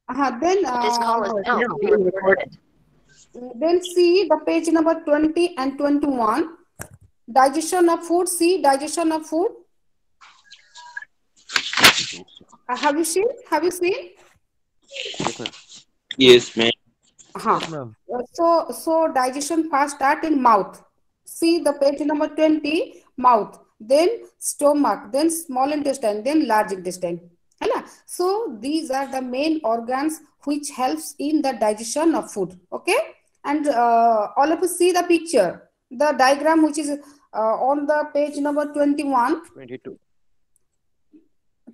Then This call is now being recorded. then see the page number 20 and 21. Digestion of food. See digestion of food. Have you seen? Have you seen? Yes, ma'am. Yes, ma'am. Huh. Yes, ma'am. So digestion first start in mouth. See the page number 20, mouth, then stomach, then small intestine, then large intestine. Hala? So these are the main organs which helps in the digestion of food. Okay, and all of you see the picture, the diagram which is on the page number 21, 22.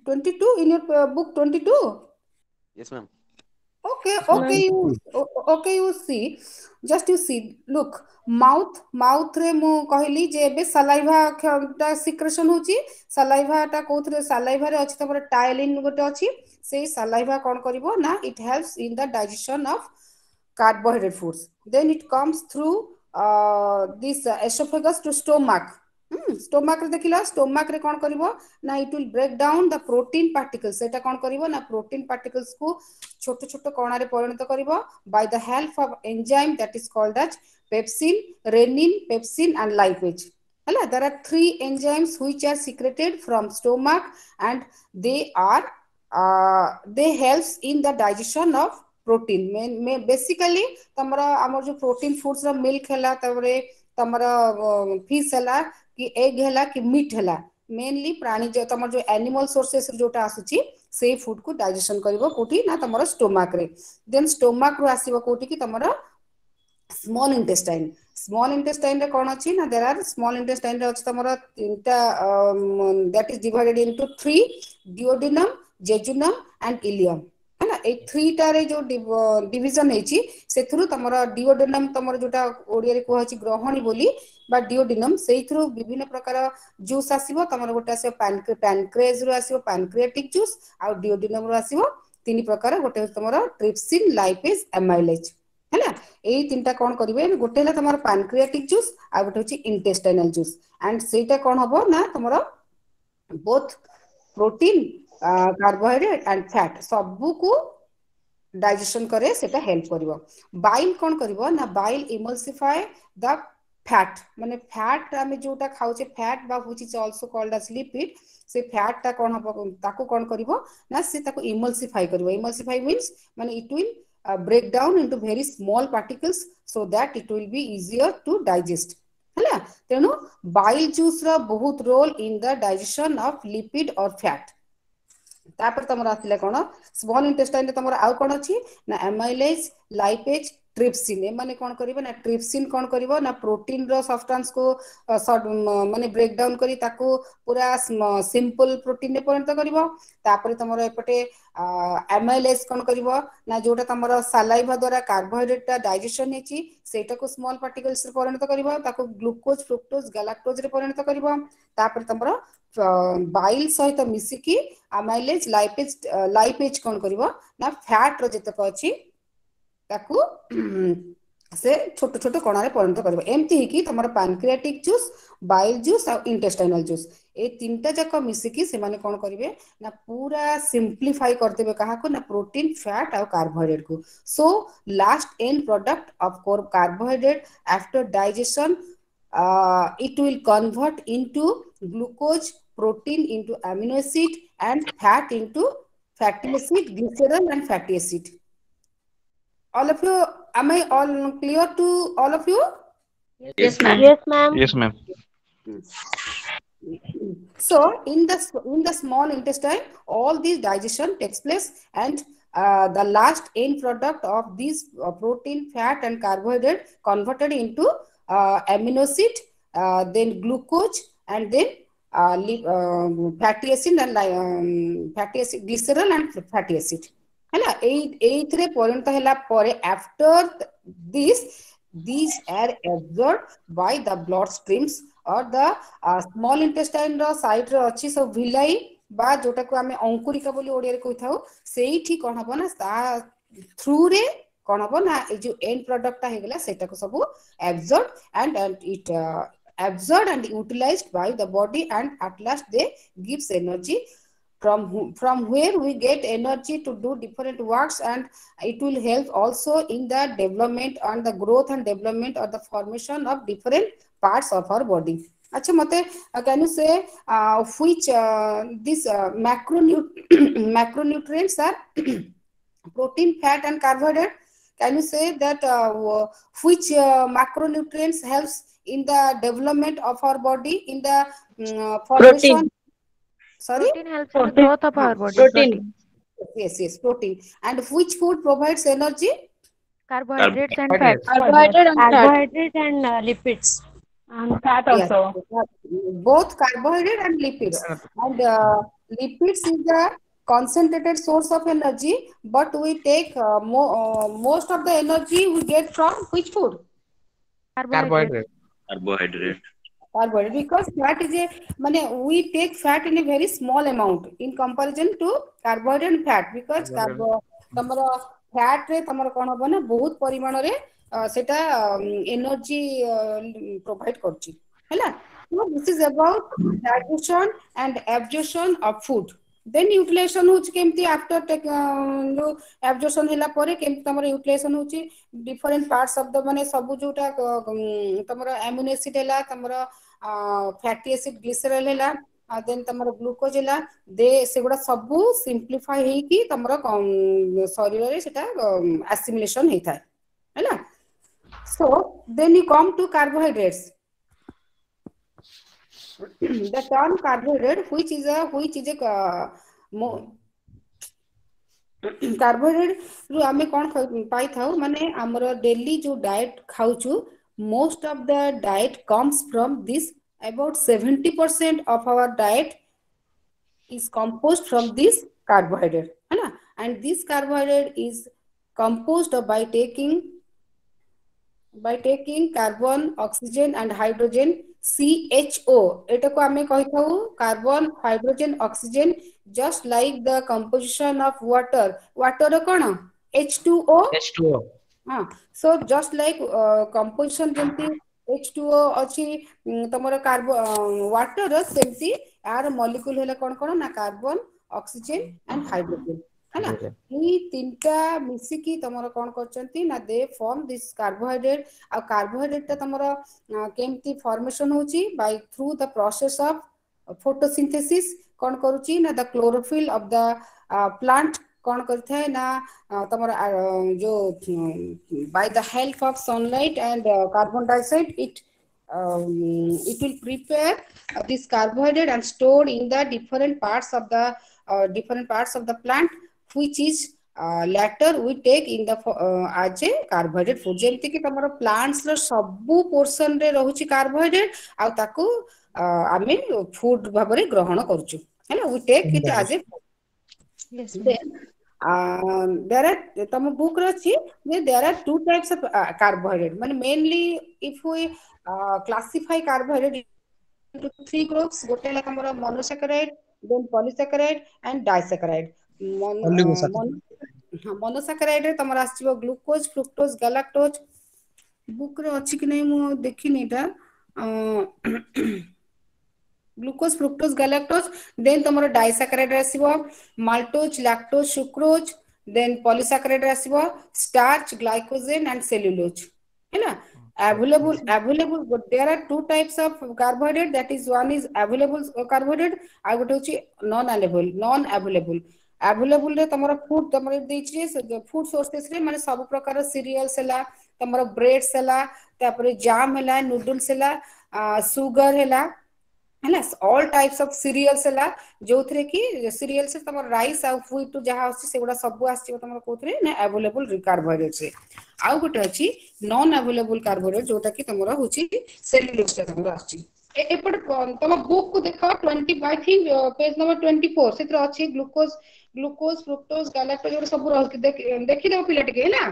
22 in your book 22. Yes, ma'am. Okay, Yes, okay, ma'am. you see, just you see, look, mouth रे मु कहली जे एबे सलाइभा टा secretion होची सलाइभा टा कोथरे सलाइभा रे अछि तपर ptyalin गोटे अछि सेही सलाइभा कोन करिवो ना it helps in the digestion of carbohydrate foods. Then it comes through this esophagus to stomach. Stomach रे देखिला stomach रे कोन करिवो ना it will break down the protein particles. सेटा कोन करिवो ना protein particles को छोट छोट कणा रे परिणत करिवो by the help of enzyme that is called as pepsin, renin, pepsin and lipase. Hala, there are three enzymes which are secreted from stomach and they helps in the digestion of protein. Main basically तमरा हमर जो protein foods रा milk हैला तबरे तमरा fish हैला कि egg हैला कि meat हैला mainly प्राणी जो तमर जो एनिमल सोर्सेस जोटा आसुची से फूड को डाइजेशन करिवो कोठी ना तमर स्टोमक रे देन स्टोमक रो आसीबो कोठी कि तमर small intestine रे कोन अछि ना देयर आर small intestine रे अछि तमर तीनटा that is divided into three duodenum jejunum and ileum है ना ए थ्री टा रे जो डिवीजन हेची सेथुरु तमर डिओडेनम तमर जोटा ओडिया रे कोहछि ग्रहणी बोली बा डिओडेनम सेइथुरु विभिन्न प्रकार जूस आसीबो तमर गोटे आसीबो पैनक्रेज रो आसीबो पैनक्रियाटिक जूस आ डिओडेनम रो आसीबो तीन प्रकार गोटे तमर ट्रिप्सिन लाइपेज एमाइलेज हैला एई तीनटा कोन करिवे गोटे हला तमर पैनक्रियाटिक जूस आ गोटे होछि इंटेस्टाइनल जूस एंड सेटा कोन हबो ना तमर both protein carbohydrate and fat सबु को डाइजेशन करे सेटा हेल्प करिवो बाइल कोन करिवो ना बाइल इमल्सिफाई द फैट माने फैट आमे जोटा खाउचे फैट बा which is also called as lipid से फैट ता कोन हबो ताको कोन करिवो ना से ताको इमल्सिफाई मींस माने it will break down into very small particles so that it will be easier to digest हैला तेनु बाइल जूस रा बहुत role in the digestion of lipid और फैट तापर तमर आथिला कोन स्मॉल इंटेस्टाइन रे तमर आउ कोन अछि ना एमाइलेज लाइपेज ट्रिप्सिन ए माने कोन करिवो ना ट्रिप्सिन कोन करिवो ना प्रोटीन रो सब्सटेंस को माने ब्रेक डाउन करी ताको पूरा सिंपल प्रोटीन रे परिणत करिवो तापर तमर एपटे एमाइलेज कोन करिवो ना जोटा तमर सलाइवा द्वारा कार्बोहाइड्रेट ता डाइजेशन हेची सेटा को स्मॉल पार्टिकल्स रे परिणत करिवो ताको ग्लूकोज फ्रुक्टोज गैलाक्टोज रे परिणत करिवो तापर तमर बाइल सहित मिसिकी अमाइलेज लाइपेज कोन करिवो ना फैट रो जतक अछि ताकू से छोट छोट कणा रे परिणत करिवो एम्ति ही कि तमर पैनक्रियाटिक जूस बाइल जूस और इंटेस्टाइनल जूस ए तीनटा जक मिसिकी से माने कोन करिवे ना पूरा सिंपलीफाई कर देबे कहा को ना प्रोटीन फैट और कार्बोहाइड्रेट को so last and product of carbohydrate after digestion it will convert into glucose protein into amino acid and fat into fatty acid glycerol and fatty acid all of you am I all clear to all of you Yes, Yes, ma'am. Yes, ma'am. Yes, ma'am. so in the small intestine all these digestion takes place and the last end product of these protein fat and carbohydrate converted into amino acid then glucose and then fatty acid and fatty acid glycerol and fatty acid ହେଲା ଏଇଥିରେ ପରିଣତ ହେଲା ପରେ after this these are absorbed by the blood streams or the small intestine ର side ରେ ଅଛି ସବୁ ଭିଲାଇ ବା ଯୋଟାକୁ ଆମେ ଅଙ୍କୁରିକା ବୋଲି ଓଡିଆରେ କହିଥାଉ ସେଇଠି କଣ ହବ ନା ତା through ରେ କଣ ହବ ନା ଏ ଯୋଉ end product ଟା ହେଇଗଲା ସେଟାକୁ ସବୁ absorbed and it absorbed and utilized by the body and at last they gives energy from where we get energy to do different works, and it will help also in the development and the growth and development or the formation of different parts of our body. Acha mate, can you say which these macronutrients are protein, fat and carbohydrate? Can you say that which macronutrients helps in the development of our body in the formation? Protein. Sorry? Protein helps in the growth of our body. Protein. Yes, protein. And which food provides energy? Carbohydrates and Carbohydrates. fats. Carbohydrate and fat. Carbohydrate and lipids. And fat Yes, also. both carbohydrate and lipids. And lipids is the concentrated source of energy, but we take most of the energy we get from which food? Carbohydrates. Carbohydrate. Carbohydrate, because fat is a we take fat in a very small amount in comparison to carbohydrate and fat, because तमरो fat रे तमरो कोन हबो ना बहुत परिमाण रे सेटा energy provide करची हैला. So this is about digestion and absorption of food. Then utilization होची केमती after जो absorption हैला परे केमती तमरो utilization होची different parts of the माने सब जोटा तमरो amino acid हैला, तमरो fatty acid glycerol हैला, then तमरो ग्लूकोज हैला, दे सेगुडा सबु सिंप्लिफाई हेकी तमरो शरीर रे सेटा assimilation हेता है हैला. So then you come to carbohydrates. The term carbohydrate, which is a carbohydrate ru ame kon pai thau mane amara daily jo diet khauchu, most of the diet comes from this. About 70% of our diet is composed from this carbohydrate, है, and this carbohydrate is composed by taking carbon, oxygen and hydrogen, CHO. एटा को आमे कहि थाउ carbon, hydrogen, oxygen, just like the composition of water. Water cone H2O. H2O. So just like composition जेमती H2O अछि तमरो carbon water सेमती यार molecule हेला कोन कोन ना carbon, oxygen and hydrogen, है ना. ई तीनटा मिसी की तमरो कोन करचंती ना दे फॉर्म दिस कार्बोहाइड्रेट. आ कार्बोहाइड्रेट ता तमरो केमती फॉर्मेशन होची by through the process of photosynthesis. कोन करूची ना the chlorophyll of the plant कोन करथे है ना तमरो जो by the help of sunlight and carbon dioxide it will prepare this carbohydrate and stored in the different parts of the plant, which is later we take in the as a carbohydrate food. जेमति कि तमरो plants रो सबु portion रे रहुची carbohydrate आ ताकू आमे food भाबरे ग्रहण करचु, हैला. we take it as a food. Yes. There are तम book रची there are two types of carbohydrate. माने mainly if we classify carbohydrate into three groups. गोटे ला तमरो monosaccharide, then polysaccharide and disaccharide. monosaccharide रे तमरो आसीबो glucose, fructose, galactose. Book रे अछि कि नै मु देखिनी ता ग्लूकोज, फ्रुक्टोज, गैलेक्टोज. देन तमरो डाइसैकेराइड आसीबो maltose, lactose, sucrose. Then polysaccharide आसीबो स्टार्च, ग्लाइकोजेन एंड सेल्युलोज, है ना. available there are two types of carbohydrate, that is one is available carbohydrate आ गोटे होची non available रे तमरो फूड तमरो देछि फूड सोर्सेस रे माने सब प्रकार सीरियल्स हला, तमरो ब्रेड्स हला, तापरे जाम हला, नूडल्स हला, सुगर हला, है ना. ऑल टाइप्स ऑफ सीरियल्स हला जो थरे की सीरियल्स तमरो राइस आ व्हीट जहा होछि सेगुडा सब आछि तमरो कोथरे ना अवेलेबल कार्बोहाइड्रेट रे. आ गोटे अछि नॉन अवेलेबल कार्बोहाइड्रेट जोटा कि तमरो होछि सेल्युलोज तमरो आछि. एपट तम बुक को देखो 20 आई थिंक पेज नंबर 24 सेत्र अछि ग्लूकोज, फ्रुक्टोज, गैलेक्टोज सब रह देखि दो पिला टिके, हैला.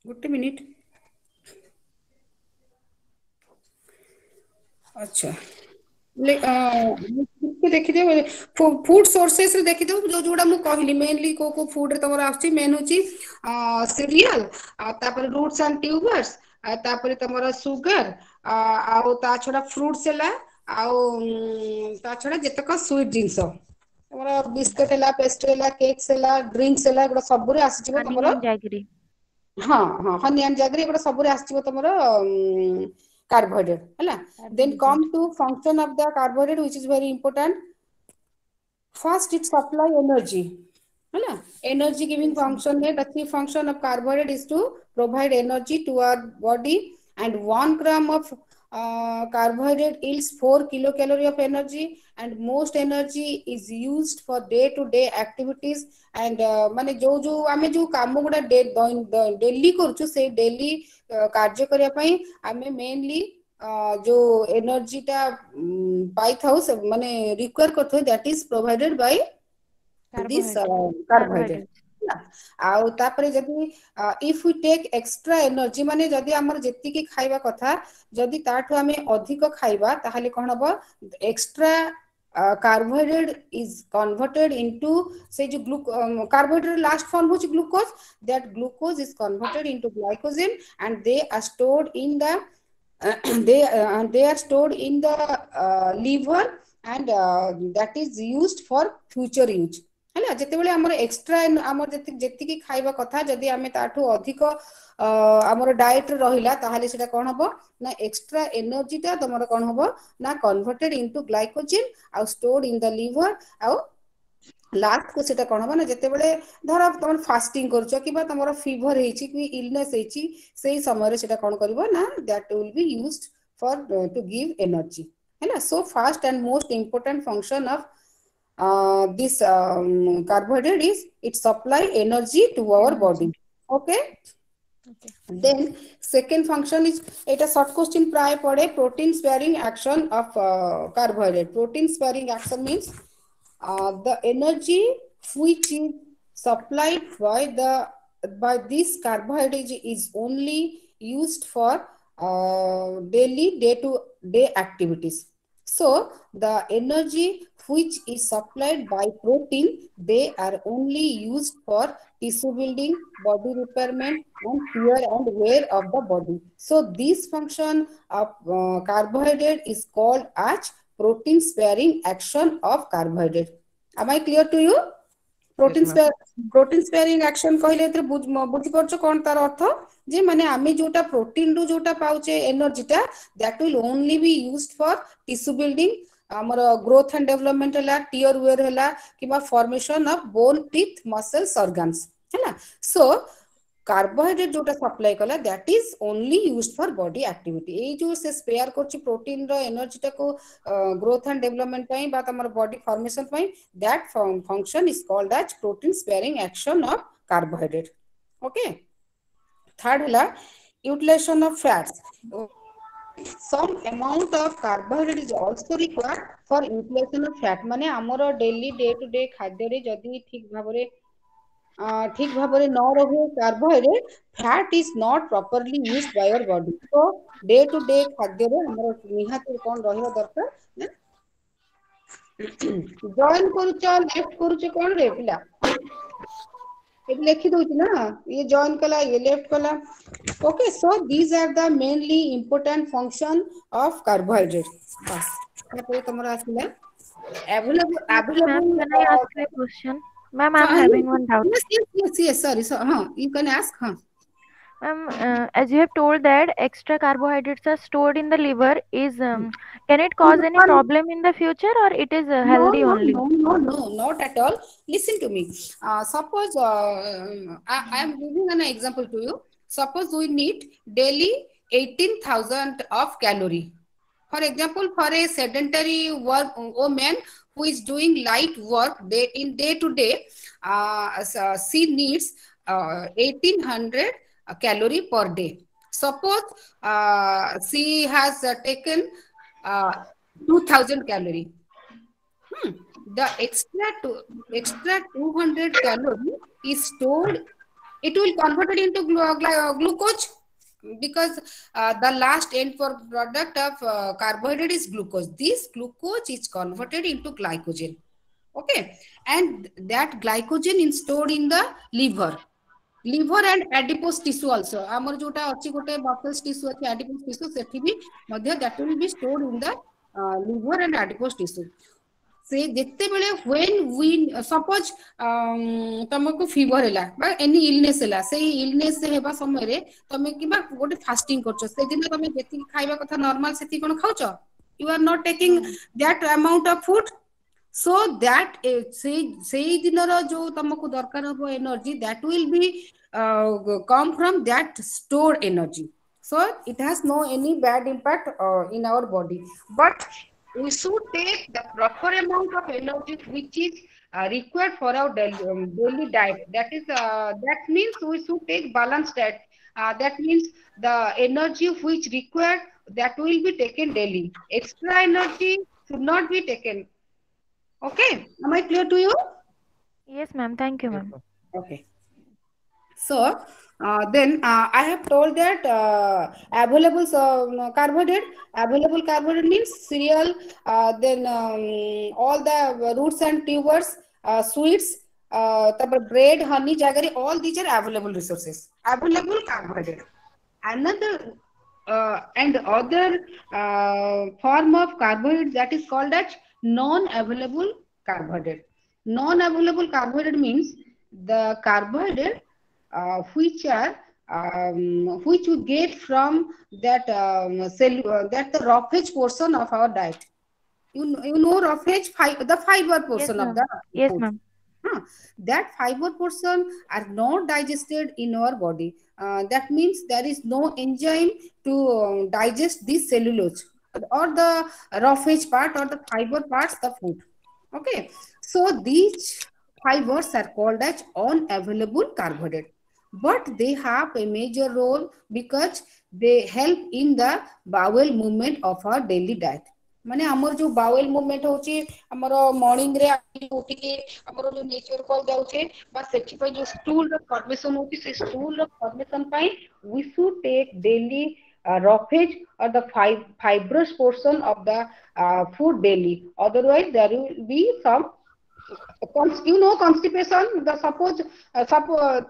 Good minute. अच्छा देखिदियो फूड सोर्सेस रे देखिदियो जो जोडा मु कहली मेनली को फूड रे तमर आछि मेन होछि सीरियल तापर रूट्स एंड ट्यूबर्स तापर तमर सुगर आउ ता छडा फ्रूट्स हैला आउ ता छडा जेतक स्वीट जिंस तमर बिस्कुट हैला पेस्ट्री हैला केक्स हैला ड्रिंक्स हैला गुडा सब रे आसीजिवो honey तमर and jaggery. हाँ हाँ हनी एंड जैगरी गुडा सब रे आसीजिवो तमर कार्बोहाइड्रेट हैला then come to function of the carbohydrate which is very important. First it supply energy हैला energy giving function है the key function of carbohydrate is to provide energy to our body and 1 gram of carbohydrate yields 4 kilocalorie of energy and most energy is used for day to day activities and माने जो जो आमे जो काम गुडा daily करछु से daily कार्य करिया पई आमे मेनली जो एनर्जी टा पाई थाउ माने रिक्वायर करथो that is provided by this carbohydrate आउ तापरे जदी if we take extra energy माने जदी हमर जेति की खाइबा कथा जदी ताठो आमे अधिक खाइबा ताहाले कोन हबो extra carbohydrate is converted into say जो carbohydrate last form which glucose that glucose is converted into glycogen and they are stored in the they are stored in the liver and that is used for future use हैला जते बेले हमर extra हमर जति की खाइबा कथा जदी हमें ताठो अधिक हमर डाइट रहिला ताहाले सेटा कोन हबो ना एक्स्ट्रा एनर्जी ता तमर कोन हबो ना कन्वर्टेड इनटू ग्लाइकोजेन आ स्टोर्ड इन द लिवर आ लास्ट को सेटा कोन हबो ना जते बेले धर तुम फास्टिंग करछो किबा तमर फीवर हेछि कि इलनेस हेछि सेही समय रे सेटा कोन करबो ना that will be used for to give energy हैला so first and most important function of this carbohydrate is it supply energy to our body. Okay. Then second function is it a short question प्राय पड़े protein sparing action of carbohydrate. Protein sparing action means the energy which is supplied by this carbohydrate is only used for daily day to day activities. So the energy which is supplied by protein they are only used for tissue building, body repairment and tear and wear of the body. So this function of carbohydrate is called as protein sparing action of carbohydrate. Am I clear to you? Protein sparing action कहले एतरे बुझि परछो कोन तार अर्थ जे माने आमे जोटा protein रु जोटा पाउचे एनर्जीटा that will only be used for tissue building हमर ग्रोथ एंड डेवलपमेंट हला टियर वेयर हला किबा formation of bone teeth muscles organs हैला सो कार्बोहाइड्रेट जोटा सप्लाई कला that is only used for body activity ए जो से स्पेयर करछि प्रोटीन रो एनर्जीटा को ग्रोथ एंड डेवलपमेंट पई बा हमर बॉडी फॉर्मेशन पई that function is called as protein sparing action of carbohydrate okay third हला utilization of fats some amount of carbohydrate is also required for utilization of fat माने हमर daily day to day खाद्य रे जदी ठीक भाबरे न रहे carbohydrate fat is not properly used by our body तो डे टू डे खाद्य रे हमर निहात कोन रहयो दरकार जॉइन करूचो लेफ्ट करूचो कोन रे पिला ये लिखि दोछि ना ये जॉइन कला ये लेफ्ट कला okay so these are the mainly important function of carbohydrate बस तापर तमरा आसिला Ma'am, can I ask you a question? Ma'am, I'm having one doubt. Yes, sorry. So, you can ask. Ma'am, as you have told that extra carbohydrates are stored in the liver, can it cause any problem in the future or it is healthy only? No, not at all. Listen to me. Suppose I am giving an example to you. Suppose we need daily 18,000 of calorie. For example, for a sedentary woman who is doing light work day to day, she needs 1,800 calorie per day. Suppose she has taken 2,000 calorie. The extra 200 calorie is stored. It will convert it into glucose. because the last end product of carbohydrate is glucose. This glucose is converted into glycogen. Okay, and that glycogen is stored in the liver and adipose tissue also. Amar jota achi gote muscle tissue achi, adipose tissue, sethi bhi madhya that will be stored in the liver and adipose tissue. से देखते बेले when we suppose तुमको fever हैला बा any illness हैला से illness से हेबा समय रे तमे किबा गोटे fasting करछो से दिन तमे जेति खाइबा कथा normal सेति कोन खाउछो, you are not taking that amount of food, so that से दिनर जो तुमको दरकार हो energy that will be come from that stored energy, so it has no any bad impact in our body, but we should take the proper amount of energy which is required for our daily diet. That is, that means we should take balanced diet. That means the energy which required that will be taken daily. Extra energy should not be taken. Okay, am I clear to you? Yes, ma'am. Thank you, ma'am. Okay. So then I have told that available carbohydrate. Available carbohydrate means cereal, then all the roots and tubers, sweets, bread, honey, jaggery, all these are available resources. Available carbohydrate. Another and other form of carbohydrate that is called as non-available carbohydrate. Non-available carbohydrate means the carbohydrate which are which we get from that that the roughage portion of our diet. You know roughage, the fiber portion Yes, of the yes, food. ma'am. That fiber portion are not digested in our body. That means there is no enzyme to digest this cellulose or the roughage part or the fiber parts of food. Okay, so these fibers are called as unavailable carbohydrate, but they have a major role because they help in the bowel movement of our daily diet. माने हमर जो bowel movement होची हमर morning रे उठी के हमर जो नेचर कॉल जाउछे बा सेठी पे जो स्टूल रो फॉर्मेशन होची से स्टूल रो फॉर्मेशन पाई we should take daily roughage or the fibrous portion of the food daily, otherwise there will be some constipation. The suppose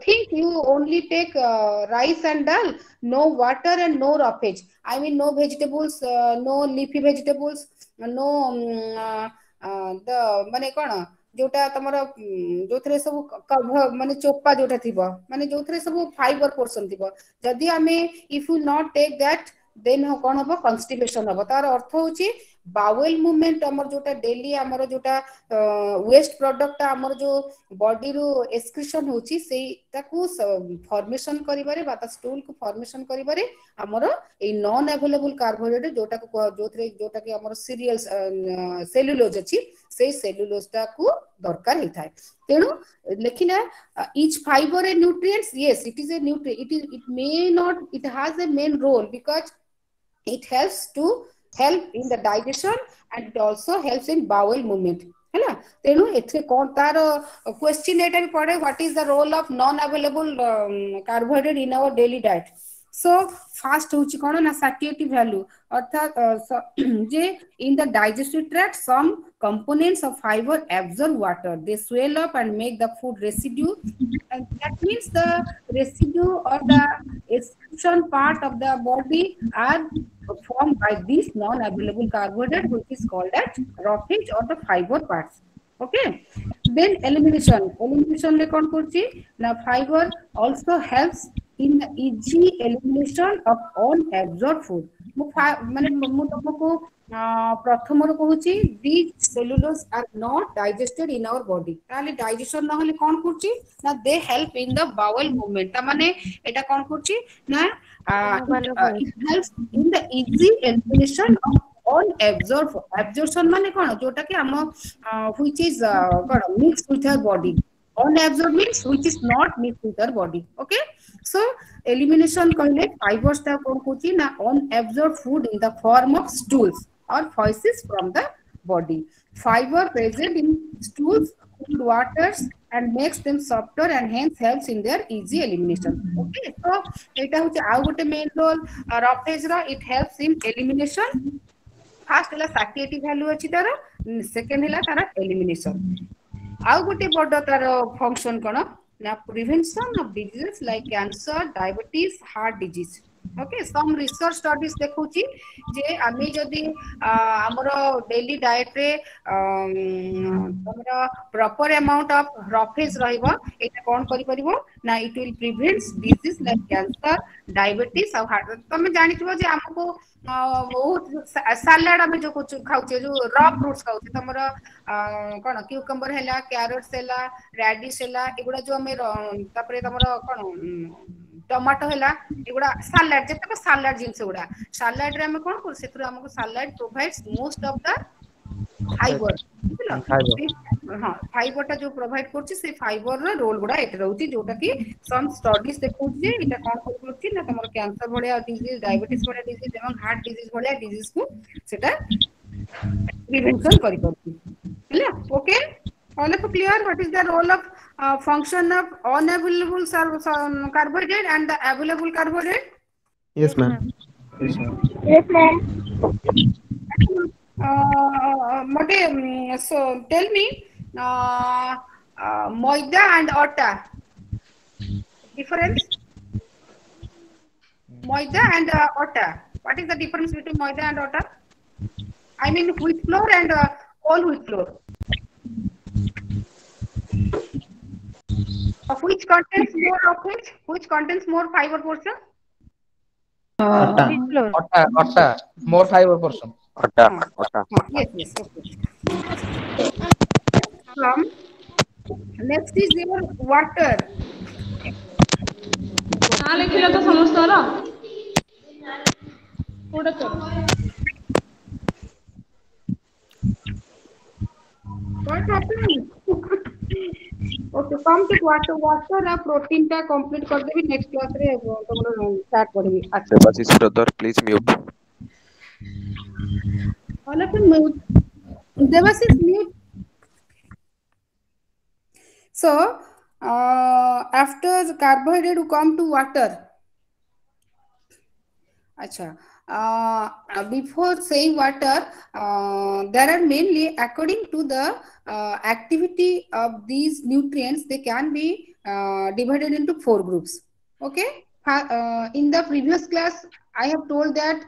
think you only take rice and dal, no water and no roughage. I mean no vegetables, no leafy vegetables, no the माने कौन जोटा तमरो जो थरे सब माने चोपा जोटा थिबो माने जो थरे सब फाइबर पोर्शन थिबो जदी हमें if you not take that then कौन हबो constipation हबो तार अर्थ होची बाउल मूवमेंट हमर जोटा डेली हमर जोटा वेस्ट प्रोडक्ट हमर जो बॉडी रो एक्सक्रीशन होची सेई ताकू फॉर्मेशन करिबारे बा स्टूल को फॉर्मेशन करिबारे हमर ए नॉन अवेलेबल कार्बोहाइड्रेट जोटा को जोथरे जोटा कि हमर सीरियल सेलुलोज अछि सेई सेलुलोज ताकू दरकार हेथाय तेनु लेकिना each fiber and nutrients, yes, it is a nutrient, it may not, it has a main role because it helps to help in the digestion and it also helps in bowel movement है ना तेनु एथे कोन तार question एटा भी पड़े what is the role of non available carbohydrate in our daily diet. So first होची कोन ना satiety value अर्थात जे in the digestive tract some components of fiber absorb water, they swell up and make the food residue, and that means the residue or the excretion part of the body are formed by this non-available carbohydrate which is called as roughage or the fiber parts. Okay, then elimination le kon kurchi na fiber also helps in the easy elimination of unabsorbed food. माने मु तुमको प्रथम रो कहूची these cellulose are not digested in our body ताले digestion न होले कोन करची ना they help in the bowel movement ता माने एटा कोन करची ना it helps in the easy elimination of unabsorbed absorption माने कोन जोटा कि हम which is cone mixed with our body. Unabsorbed means which is not mixed with our body. Okay, so elimination कहले fibers ता कोन कोची ना unabsorbed food in the form of stools or feces from the body. Fiber present in stools, food, waters and makes them softer and hence helps in their easy elimination. Okay, so eta hoche au gote main role roughage ro, it helps in elimination. First hela satiety value अछि तार, second hela तार elimination. Au gote bord तार function kono na prevention of diseases like cancer, diabetes, heart disease. Okay, some research studies देखौची जे आमे जदि हमरो daily diet रे हमरो proper amount of roughage रहइबो, एटा कोन करि परिबो ना, it will prevents disease like cancer, diabetes और heart. तमे जानि छिबो जे हमको बहुत सलाड आमे जो कुछ खाउचे, जो रॉ फ्रूट्स खाउचे, तमरो कोन क्यूकम्बर हैला, कैरेट्स हैला, रेडिश हैला, एगुडा जो हमें तापरे तमरो कोन टमाटो हैला, एगुडा सलाड जेते सलाड जिंस गुडा सलाड रे हम कोन कर सेतु हमको salad provides most of the fibre, बुझलो हां फाइबर टा जो प्रोवाइड करछि से फाइबर रो रोल गुडा एत रहउछि, जोटा कि सम स्टडीज देखउछि जे एटा कोन करछि ना तमरो कैंसर भलिया डिजीज, डायबिटीज भलिया डिजीज एवं हार्ट डिजीज भलिया डिजीज को सेटा प्रिवेंशन करि करछि हैला। Okay, all of you clear what is the role of function of unavailable carbohydrate and the available carbohydrate? Yes, ma'am. Yes, ma'am. So tell me, maida and atta difference. Maida and atta, what is the difference between maida and atta? I mean wheat flour and whole wheat flour. Which contains more of which contains more fiber portion? Wheat flour. Atta, more 5%. Atta. Yes, yes, okay. Next is your water. What happened? Okay, come to water ना protein टा complete कर देबी, next class रे तमरो start करबी। अच्छा Devasis brother, please mute. all of you mute. Devasis mute. So after carbohydrate you come to water. Acha. Before saying water, there are mainly according to the activity of these nutrients, they can be divided into 4 groups. Okay, in the previous class I have told that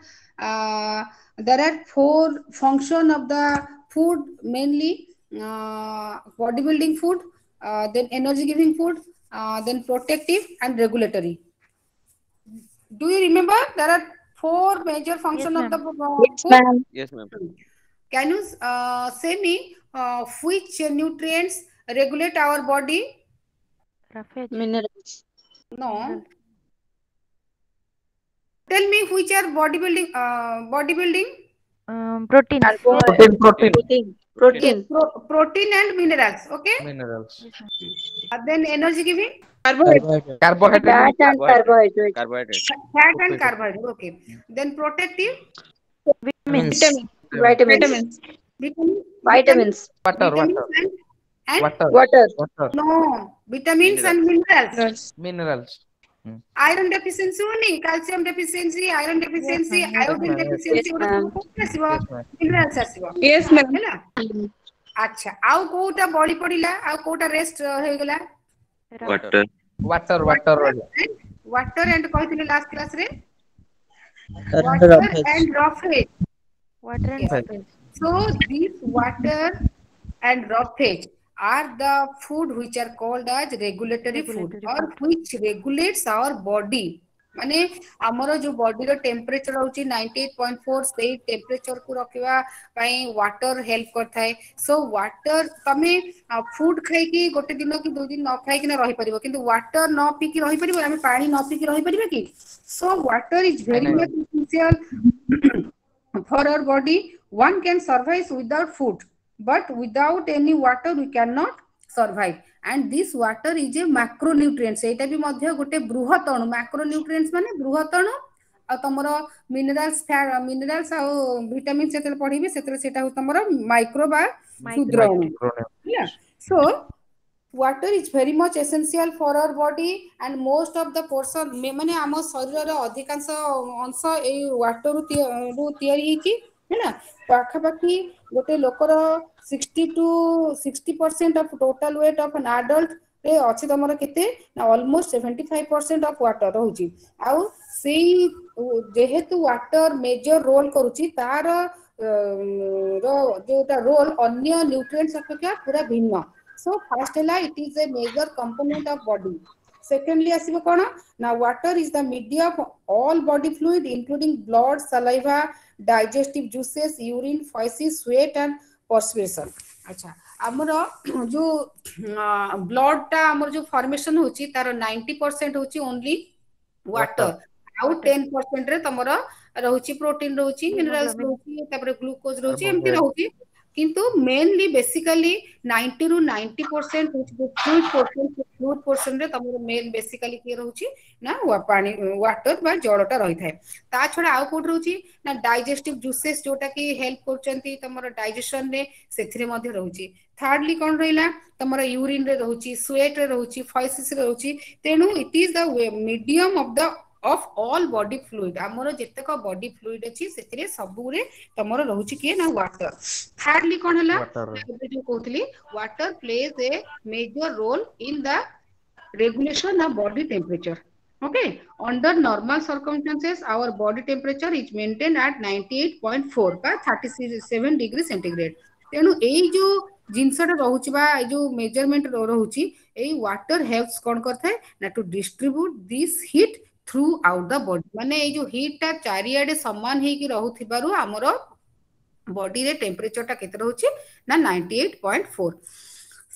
there are 4 function of the food, mainly bodybuilding food, then energy giving food, then protective and regulatory. Do you remember there are 4 major functions of the food? Yes, ma'am. Can you say me which nutrients regulate our body? Minerals. No. Tell me which are bodybuilding. Protein. Protein and minerals. Okay. Minerals. Then energy giving. Carbohydrate. Fat and carbohydrate. Fat and carbohydrate. Okay. Then protective. Vitamins. Vitamins. Vitamins. Water. And Water. no, vitamins and minerals. Minerals. Iron deficiency only, calcium deficiency, iron deficiency, iodine deficiency, minerals ଆସିବ। Yes, ma'am. ହେଲା ଆଚ୍ଛା, ଆଉ କୋଉଟା ବଳି ପଡିଲା, ଆଉ କୋଉଟା rest ହେଇଗଲା? water and କହିଥିଲେ last class ରେ water and roughage. Water and roughage. So this water and roughage are the food which are called as regulatory food or which regulates our body. माने हमरो जो बॉडी रो temperature होची 98.4 से temperature को रखिवा पई water help करता है। सो वाटर तमे फूड खाई की गोटे दिन की 2 दिन न खाई कि न रही परिबो, किंतु वाटर न पी की रही परिबो, हम पानी न पी की रही परिबो की? So water is very much essential for our body. One can survive without food, but without any water we cannot survive. And this water is a macronutrients. एटा भी मध्य गोटे बृहत अणु। macronutrients माने बृहत अणु आ तमरो मिनरल्स आ विटामिन सेतल पढिबे सेतल सेटा हो तमरो माइक्रो बा क्षुद्र अणु। सो water is very much essential for our body and most of the portion माने आम शरीर अधिकांश अंश ए वाटर रु तैयारी हेची है ना पाखापाखि गोटे लोकर 60 to 60% of total weight of an adult रे अछि तमर केते ना almost 75% of water रहउची आउ सेई जेहेतु वाटर मेजर रोल करूची तार जोटा रोल अन्य न्यूट्रिएंट्स अपेक्षा पूरा भिन्न so first La it is a major component of body secondly asibo kona now water is the media of all body fluid including blood saliva digestive juices urine feces sweat and perspiration अच्छा हमर जो blood टा हमर जो formation होची तार 90% होची only water आउ 10% रे तमर रहउची प्रोटीन रहउची मिनरल्स रहउची तापर ग्लूकोज रहउची एमती रहउची किंतु मेनली बेसिकली 90 रु 90% फ्लूइड पोर्शन रे तमर मेन बेसिकली के रहउची ना पानी वाटर बा जलटा रही थाए ता छडा आउ कोट रहउची ना डाइजेस्टिव जूसेस जोटा की हेल्प करचंती तमर डाइजेशन रे सेथिरे मध्ये रहउची थर्डली कोन रहिला तमर यूरिन रे रहउची स्वेट रे रहउची फेसिस रे रहउची तेनु it is the medium of all body fluid amoro jeteko body fluid अछि सेतिरे सबुरे तमरो रहउची के ना वाटर thirdly कोन हला जो कहतली water plays a major role in the regulation of body temperature okay under normal circumstances our body temperature is maintained at 98.4 by 37 degree centigrade तेनु एई जो जिनसटा रहउची बा ए जो मेजरमेंट रहउची एई वाटर हेल्प्स कोन करथाय ना to distribute this heat throughout the body माने ए जो हीट टा चारियाडे समान हे कि रहउथिबारु हमरो बॉडी रे टेम्परेचर टा केते रहउची ना 98.4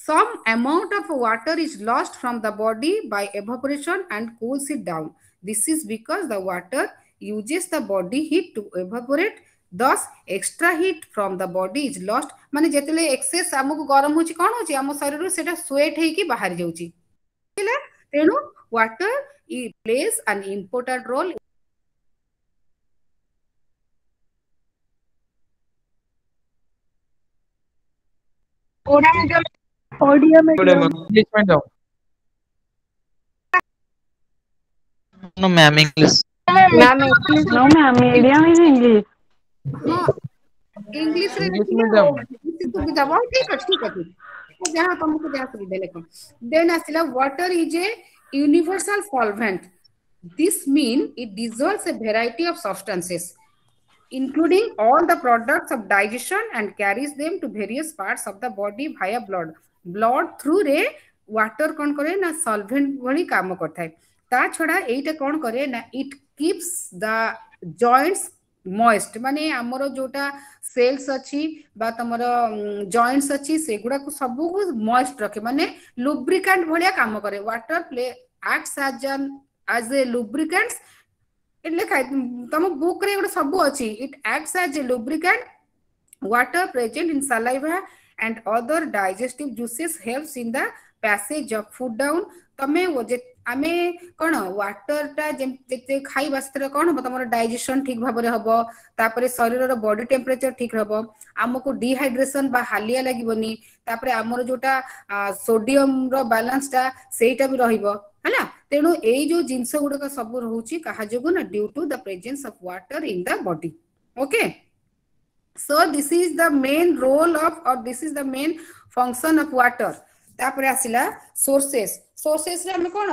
some amount of water is lost from the body by evaporation and cools it down this is because the water uses the body heat to evaporate thus extra heat from the body is lost माने जेतले access हमकु गरम होची कोन होची हम शरीर रो सेटा sweat हे कि बाहर जाउची तेनु water it plays an important role Audio medium. No, ma'am, English. Ma'am, English. No, ma'am. Medium is English. हां इंग्लिश रे तो जवाब ठीक है तो जहां तुमको जहां सुविधा लेको देन आसिला water is a universal solvent this mean it dissolves a variety of substances including all the products of digestion and carries them to various parts of the body via blood through रे water कोन करे ना solvent भली काम करथाय ता छडा एटा कोन करे ना it keeps the joints moist माने हमरो जोटा सेल्स अछि बा तमरो जॉइंट्स अछि सेगुडा को सब को मॉइस्ट रखे माने लुब्रिकेंट भलिया काम करे water play acts as a lubricant એટલે તમ બુક રે ଗୋଟେ ସବୁ ଅଛି it acts as a lubricant water present in saliva and other digestive juices helps in the passage of food down तमे आमे कोन वाटर टा जेते खाइबा सेते कोन हो तमरो डाइजेशन ठीक भाबरे हबो तापरे शरीर रो बॉडी टेम्परेचर ठीक रहबो हमको डिहाइड्रेशन बा हालिया लागिबोनी तापरे हमरो जोटा सोडियम रो बैलेंस टा सेटा भी रहिबो हला तेनु एई जो जिंस गुडका सब रहउची कहा जोगु ना due to the presence of water in the body okay so this is the main role of or this is the main function of water तापरे आसिला सोर्सेस रे हमें कोन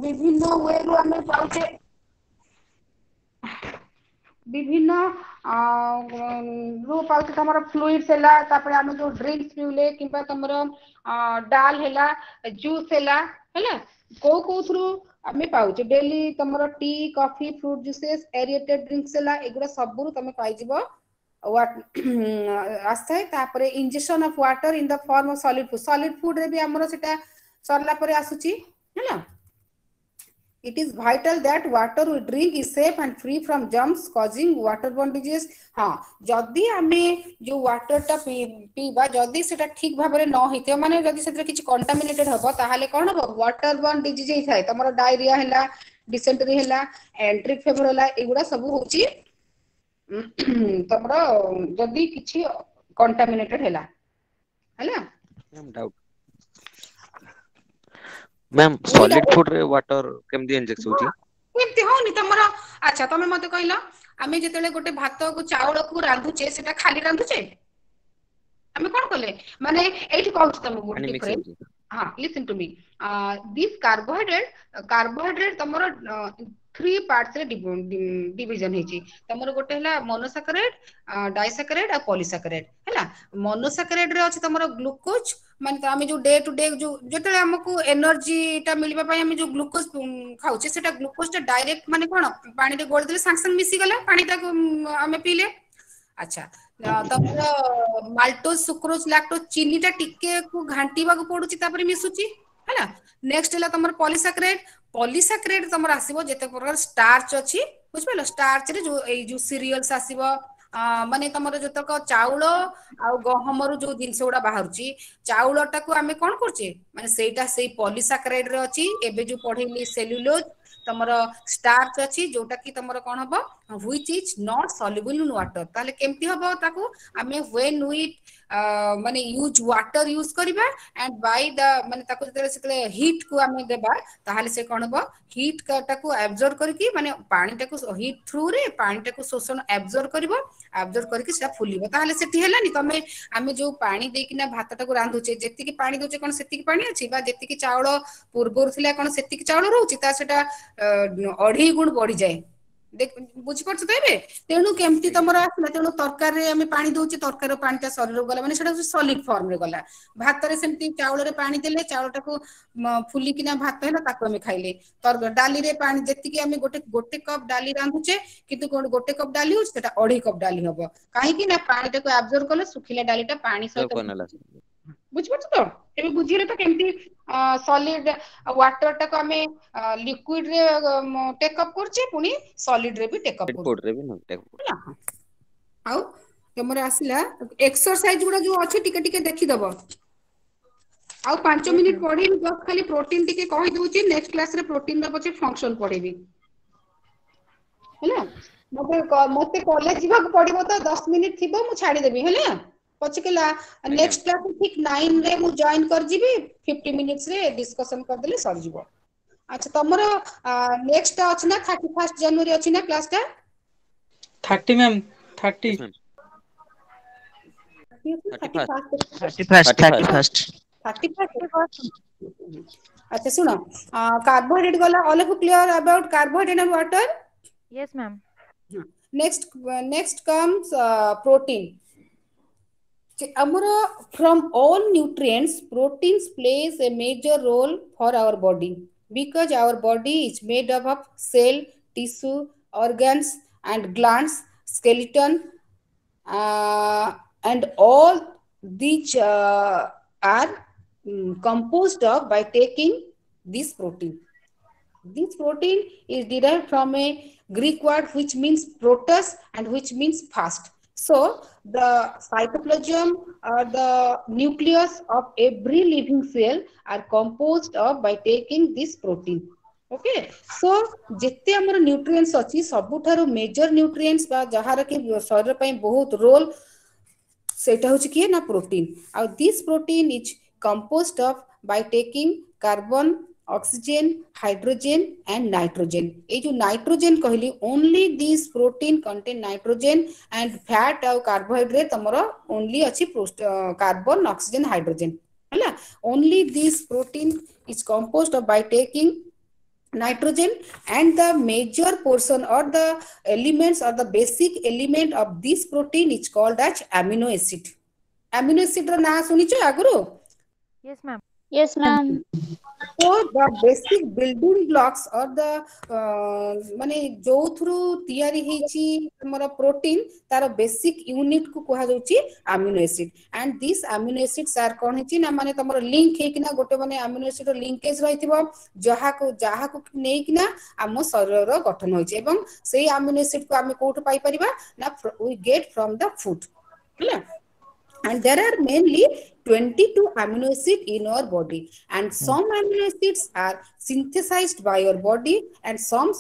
विभिन्न वे रो हमें पाउचे विभिन्न रो पाउचे तमरो फ्लूइड्स हैला तापरे हम जो ड्रिंक्स पिउले किबा तमरो डाल हैला जूस हैला को थ्रू हमें पाउचे डेली तमरो tea coffee fruit juices aerated drinks हैला एगुरा सबरु तमे पाइ जिवो आस्थे तापरे injection of water in the form of solid food रे भी हमरो सेटा सरला परे आसुची हैला it is vital that water we drink is safe and free from germs causing waterborne disease हां जदी हमें जो वाटर टा पीबा जदी सेटा ठीक भाबरे न होइते माने जदी सेtra किछ कंटामिनेटेड हबो ताहाले कोन हबो वाटरबोर्न डिजीज हे थाय तमरो डायरिया हैला डिसेंटरी हैला एंट्रिक फेवर हैला एगुडा सब होची तमरो जदी किछि कंटामिनेटेड हैला डाउट मैम पूरी सॉलिड direct फूड रे वाटर केमदी इंजेक्ट होची କେମିତି ହଉନି ତମର? ଆଚ୍ଛା ତମେ ମତେ କହିଲ, ଆମେ ଯେତେବେଳେ ଗୋଟେ ଭାତକୁ ଚାଉଳକୁ ରାନ୍ଧୁଛେ ସେଟା ଖାଲି ରାନ୍ଧୁଛେ? ଆମେ କଣ କଲେ, ମାନେ ଏଇଠି କହୁଛି ତମକୁ ଗୋଟେ पानी मिक्स ଡିଫରେନ୍ସ। होची ହଁ, listen to me. This carbohydrate ତମର थ्री पार्ट्स रे डिवीजन ହେଇଛି। ତମର ଗୋଟେ ହେଲା ମୋନୋସାକାରାଇଡ, ଡାଇସାକାରାଇଡ ଆଉ ପଲିସାକାରାଇଡ ହେଲା। ମୋନୋସାକାରାଇଡ ରେ ଅଛି ତମର ଗ୍ଲୁକୋଜ, ମାନେ ଆମେ ଯୋଉ ଡେ ଟୁ ଡେ ଯୋଉ ଯେତେବେଳେ ଆମକୁ ଏନର୍ଜି ଟା ମିଳିବା ପାଇଁ ଆମେ ଯୋଉ ଗ୍ଲୁକୋଜ ଖାଉଛେ, ସେଟା ଗ୍ଲୁକୋଜ ଟା ଡାଇରେକ୍ଟ ମାନେ କଣ ପାଣିରେ ଗୋଳିଦେଲେ ସାଙ୍ଗେ ସାଙ୍ଗେ ମିଶିଗଲା, ପାଣିଟାକୁ ଆମେ ପିଇଲେ। ଆଚ୍ଛା, ତମର ମାଲ୍ଟୋଜ, ସୁକ୍ରୋଜ, ଲାକ୍ଟୋଜ ଚିନି ଟା ଟିକେ ଘାଣ୍ଟିବାକୁ ପଡୁଛି ତାପରେ ମିଶୁଛି ହେଲା। ନେକ୍ସଟ ହେଲା ତମର ପଲିସାକାରାଇଡ। ପଲିସାକାରାଇଡ ତମର ଆସିବ ଯେତେ ପ୍ରକାର ଷ୍ଟାର୍ଚ ଅଛି, ବୁଝିପାରିଲ? ଷ୍ଟାର୍ଚ ରେ ଯୋଉ ଏଇ ଯୋଉ ସିରିୟଲ୍ସ ଆସିବ, ମାନେ ତମର ଯେତେକ ଚାଉଳ ଆଉ ଗହମରୁ ଯୋଉ ଜିନିଷ ଗୁଡା ବାହାରୁଛି, ଚାଉଳଟାକୁ ଆମେ କଣ କରୁଛେ, ମାନେ ସେଇଟା ସେଇ ପଲିସାକାରାଇଡ ରେ ଅଛି। ଏବେ ଯୋଉ ପଢେଇଲି ସେଲୁଲୋଜ, ତମର ଷ୍ଟାର୍ଚ ଅଛି ଯୋଉଟା କି ତମର କଣ ହବ, which is not soluble in water। ତାହେଲେ କେମିତି ହବ ତାକୁ ଆମେ when we ମାନେ ୟୁଜ ୱାଟର ୟୁଜ କରିବା and by the ମାନେ ତାକୁ ଯେତେବେଳେ ହିଟ୍ କୁ ଆମେ ଦେବା, ତାହେଲେ ସେ କଣ ହବ, ହିଟ୍ ଟାକୁ ଆବଜର୍ଭ କରିକି, ମାନେ ପାଣିଟାକୁ ହିଟ୍ ଥ୍ରୁ ରେ ପାଣିଟାକୁ ଶୋଷଣ ଆବଜର୍ଭ କରିବ, ଆବଜର୍ଭ କରିକି ସେଟା ଫୁଲିବ। ତାହେଲେ ସେଠି ହେଲାନି, ତମେ ଆମେ ଯୋଉ ପାଣି ଦେଇକିନା ଭାତଟାକୁ ରାନ୍ଧୁଛେ, ଯେତିକି ପାଣି ଦଉଛେ କଣ ସେତିକି ପାଣି ଅଛି? ବା ଯେତିକି ଚାଉଳ ପୂର୍ବରୁ ଥିଲା କଣ ସେତିକି ଚାଉଳ ରହୁଛି? ତା ସେଟା ଅଢେଇ ଗୁଣ ବଢିଯାଏ। ବୁଝିପାରୁଛ ତ ଏବେ? ତେଣୁ କେମିତି आज्ञा ତମର ଆସିଲା, ତେଣୁ ତରକାରୀରେ ଆମେ ପାଣି ଦଉଛେ, ତରକାରୀର ପାଣିଟା ଶରୀରକୁ ଗଲା ମାନେ ସେଟା ସଲିଡ ଫର୍ମରେ ଗଲା। ଭାତରେ ସେମିତି ଚାଉଳରେ ପାଣି ଦେଲେ ଚାଉଳଟାକୁ ଫୁଲିକିନା ଭାତ ହେଲା, ତାକୁ ଆମେ ଖାଇଲେ। ଡାଲିରେ ପାଣି ଯେତିକି ଆମେ ଗୋଟେ କପ୍ ଡାଲି ରାନ୍ଧୁଛେ, କିନ୍ତୁ ଗୋଟେ କପ୍ ଡାଲି ହଉଛି ସେଟା ଅଢେଇ କପ୍ ଡାଲି ହବ। କାହିଁକି ନା ପାଣିଟାକୁ ଆବଜର୍ଭ कले ଶୁଖିଲା ଡାଲିଟା ପାଣି जॉब ସହିତ करने ला ବୁଝିପାରୁଛ ତ? ଏବେ ବୁଝିଗଲେ ତ କେମିତି ସଲିଡ ୱାଟର ଟାକୁ ଆମେ ଲିକ୍ୱିଡ ରେ ଟେକଅପ୍ କରୁଛେ, ପୁଣି ସଲିଡ ରେ ବି ଟେକଅପ୍ हेड କରୁଛେ पोर्ट रे भी ना टेक ହେଲା। ଆଉ ତମର ଆସିଲା ଏକ୍ସରସାଇଜ ଗୁଡା ଯୋଉ ଅଛି, ଟିକେ ଟିକେ ଦେଖିଦବ। ଆଉ 5 ମିନିଟ ma'am. ପଢେଇବି, ଜଷ୍ଟ ଖାଲି ପ୍ରୋଟିନ ଟିକେ କହିଦଉଛି। ନେକ୍ସଟ କ୍ଲାସରେ ପ୍ରୋଟିନ ର ପଛେ ଫଙ୍କସନ ପଢେଇବି ହେଲା। ମତେ କଲେଜ ଯିବାକୁ ପଡିବ, ତ 10 ମିନିଟ ଥିବ ମୁଁ ଛାଡିଦେବି ହେଲା। ପଛକେ आज्ञा ନେକ୍ସଟ କ୍ଲାସ ଠିକ 9 ରେ ମୁଁ ଜଏନ କରିଯିବି। 50 ମିନିଟ୍ସ ରେ ଡିସ୍କସନ କରିଦେଲେ ସରିଯିବ। ଆଚ୍ଛା, ତମର ନେକ୍ସଟ ଟା ଅଛି ନା 31 ଜାନୁଆରୀ ଅଛି ନା କ୍ଲାସ ଟା? 30 ma'am 30। Yes ma'am 31 31st 31st 31st। আচ্ছা শুনো, কার্বোহাইড্রেট গলা, all of clear about carbohydrate and water? Yes, ma'am. next comes protein. From all nutrients, proteins plays a major role for our body, because our body is made up of cell, tissue, organs and glands, skeleton, uh, and all these are composed of by taking this protein. This protein is derived from a Greek word which means protus and which means fast. So the cytoplasm or the nucleus of every living cell are composed of by taking this protein. Okay, so ଯେତେ ଆମର nutrients ଅଛି, ସବୁଠାରୁ major nutrients ବା ଯାହାର କି ଶରୀର ପାଇଁ ବହୁତ ରୋଲ, ସେଇଟା ହଉଛି କିଏ ନା ପ୍ରୋଟିନ। ଆଉ this protein is composed of by taking carbon, oxygen, hydrogen and nitrogen. ଏଇ ଯୋଉ ନାଇଟ୍ରୋଜେନ କହିଲି, only this protein contain nitrogen and fat ଆଉ କାର୍ବୋହାଇଡ୍ରେଟ ତମର ଓନଲି ଅଛି କାର୍ବନ, ଅକ୍ସିଜେନ, ହାଇଡ୍ରୋଜେନ ହେଲା। Only this protein is composed of by taking nitrogen, and the major portion or the elements or the basic element of this protein is called as amino acid. amino acid ର ନାଁ ଶୁଣିଛ ଆଗରୁ? Yes, ma'am. Yes, ma'am. So the basic building blocks or the ମାନେ ଯୋଉଥିରୁ ତିଆରି ହେଇଛି ଆମର protein, ତାର basic unit କୁ କୁହାଯାଉଛି amino acid. and these amino acids are କଣ ହେଇଛି ନା, ମାନେ ତମର ଲିଙ୍କ ହେଇକିନା ଗୋଟେ ମାନେ ଆମିନୋ ଏସିଡ ର ଲିଙ୍କେଜ ରହିଥିବ, ଯାହାକୁ ନେଇକିନା ଆମ ଶରୀରର ଗଠନ ହୋଇଛି। ଏବଂ ସେଇ ଆମିନୋ ଏସିଡ କୁ ଆମେ କୋଉଠୁ ପାଇପାରିବା ନା, we get from the food ହେଲା। and there are mainly 22 amino acids in our body, and some amino acids are synthesized by your body and some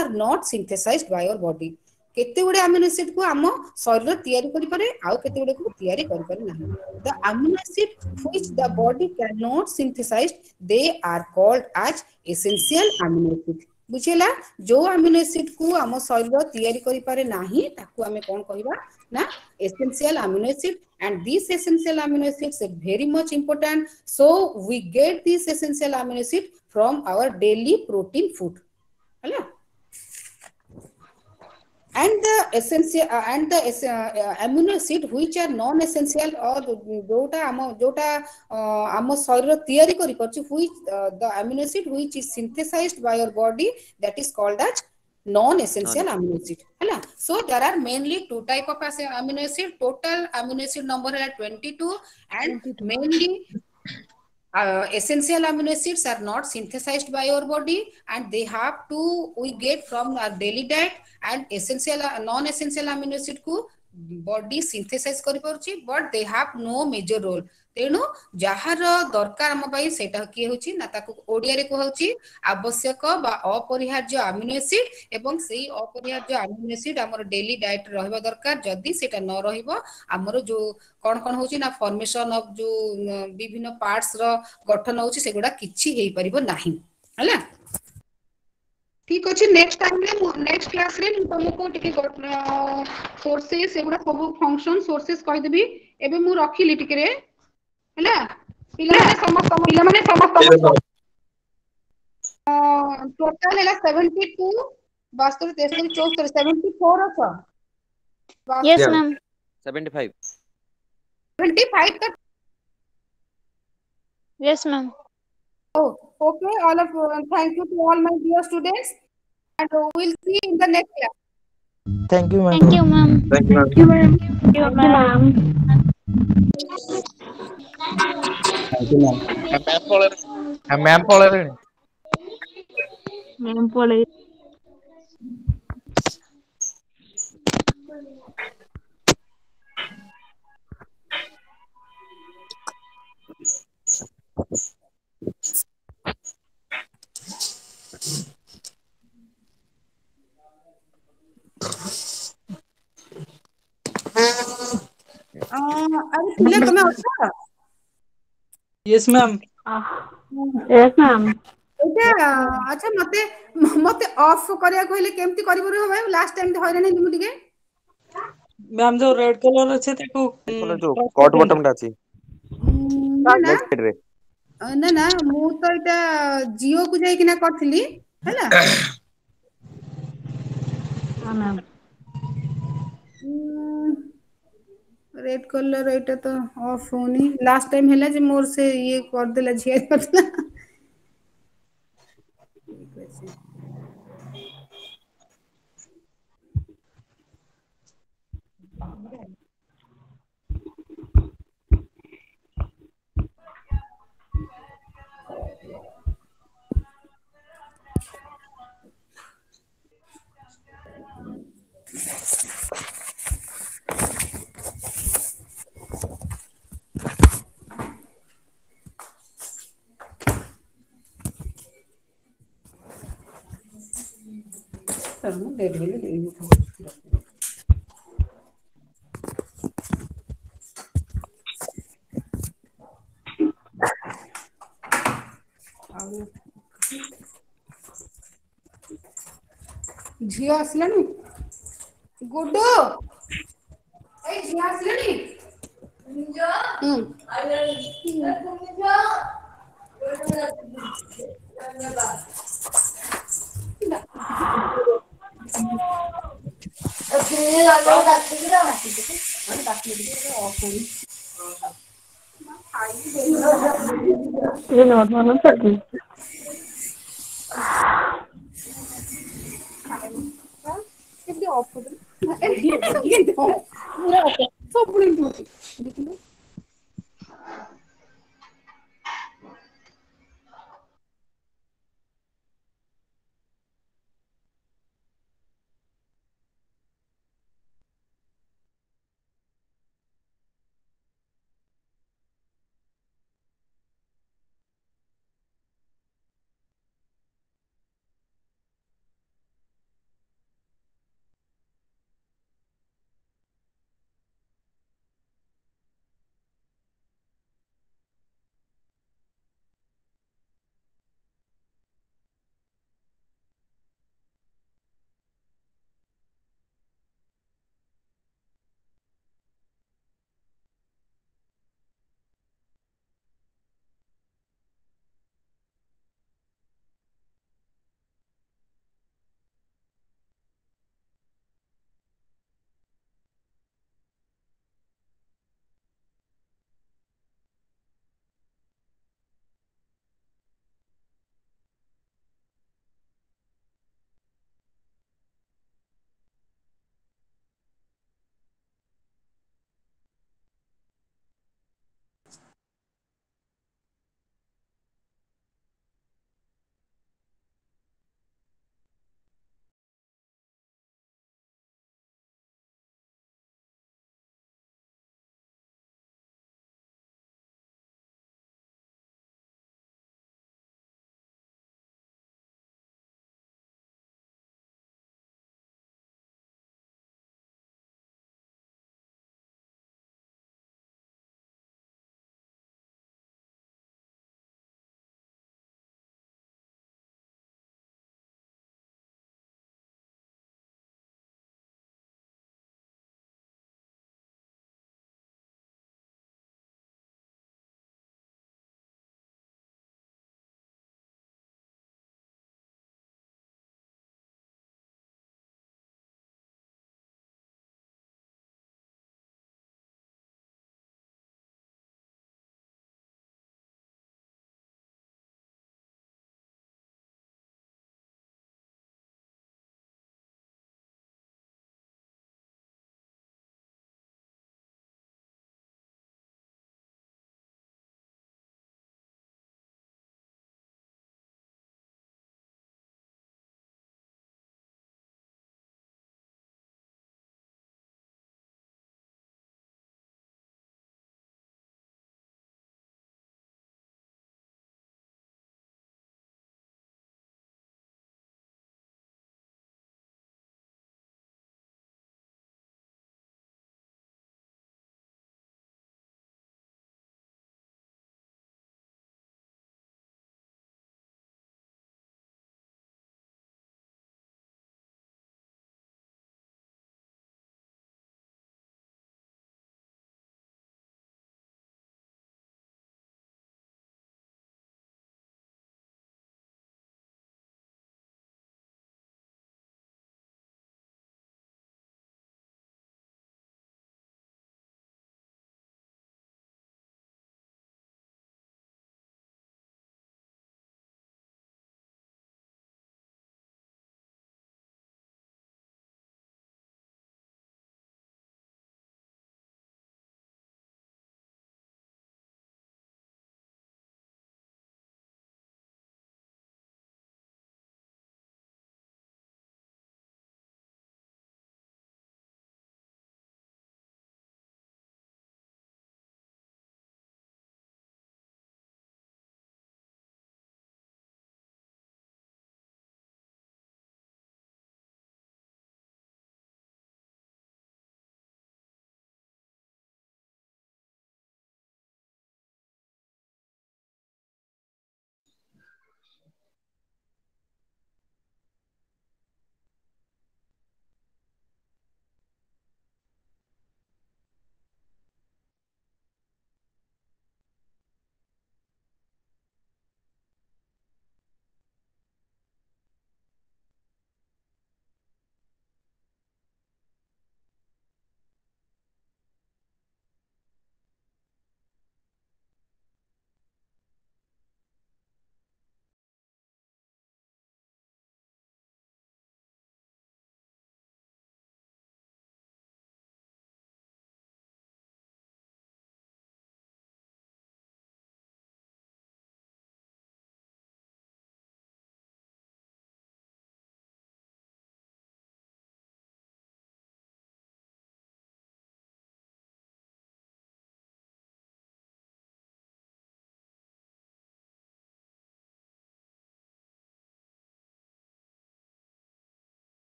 are not synthesized by your body। केते गुडे amino acid को आम शरीर तैयारी करि पारे आउ केते गुडे को तैयारी करि पारे नाही the amino acid which the body can not synthesize they are called as essential amino acid बुझिला जो अमीनो एसिड को आम शरीर तैयारी करि पारे नाही ताकू आमे कोन कहिबा ना essential amino acid and these essential amino acids are very much important so we get these essential amino acid from our daily protein food hala and the essential amino acid which are non essential or jota amo sharir tiyari kari parchu which the amino acid which is synthesized by your body that is called as non essential amino acid hala so there are mainly two type of amino acid total amino acid number is 22 and 22. Mainly essential amino acids are not synthesized by your body and they have to we get from our daily diet and essential non essential amino acid को body synthesize करि परछि but they have no major role तेणु जहार दरकार हम पाई सेटा की होछि ना ताको ओडिया रे कहउछि आवश्यक बा अपरिहार्य अमीनो एसिड एवं सेही अपरिहार्य अमीनो एसिड हमर डेली डाइट रहबा दरकार जदी सेटा न रहइबो हमर जो कोन होछि ना फॉर्मेशन ऑफ जो विभिन्न पार्ट्स रो गठन होछि सेगुडा किछि हेइ परिबो नाही हला ठीक अछि नेक्स्ट टाइम रे नेक्स्ट क्लास रे तुमको टिके सोर्सेस एगुडा सब फंक्शन सोर्सेस कहि देबी एबे मु रखिली टिके रे हला पिला माने समस्त टोटल हैला 72 वास्तव 63 74 74 अच्छा Yes, ma'am. 75 75 तक Yes, ma'am. oh okay all of thank you to all my dear students and we'll see in the next class Thank you, ma'am. Thank you, ma'am. Thank you, ma'am. Thank you, ma'am. Thank you, ma'am. Thank you, ma'am. Ma'am पळेलेଣି Ma'am, pole. अरे पिले तुम्हें अच्छा Yes, ma'am. Yes, ma'am. एटा अच्छा मते मते of करिया कहले केमति करबो रे भाई लास्ट टाइम हयरानी दिमु टिके मैम जो रेड कलर अच्छे ताको बोले जो कट बटन टा अछि ना लेफ्ट साइड रे ना ना मु तो एटा जियो को जाई किना करथली हैला हाँ, ma'am. रेड कलर एटा तो ऑफ होनी लास्ट टाइम हैला जे मोर से ये कर देला झिया करला डेट भेले देई झियो आसलानी गुड्डू ए झियो आसलानी ये नोट मालूम पड़ती केमती ऑफ हो पूरा ओके सब पुणी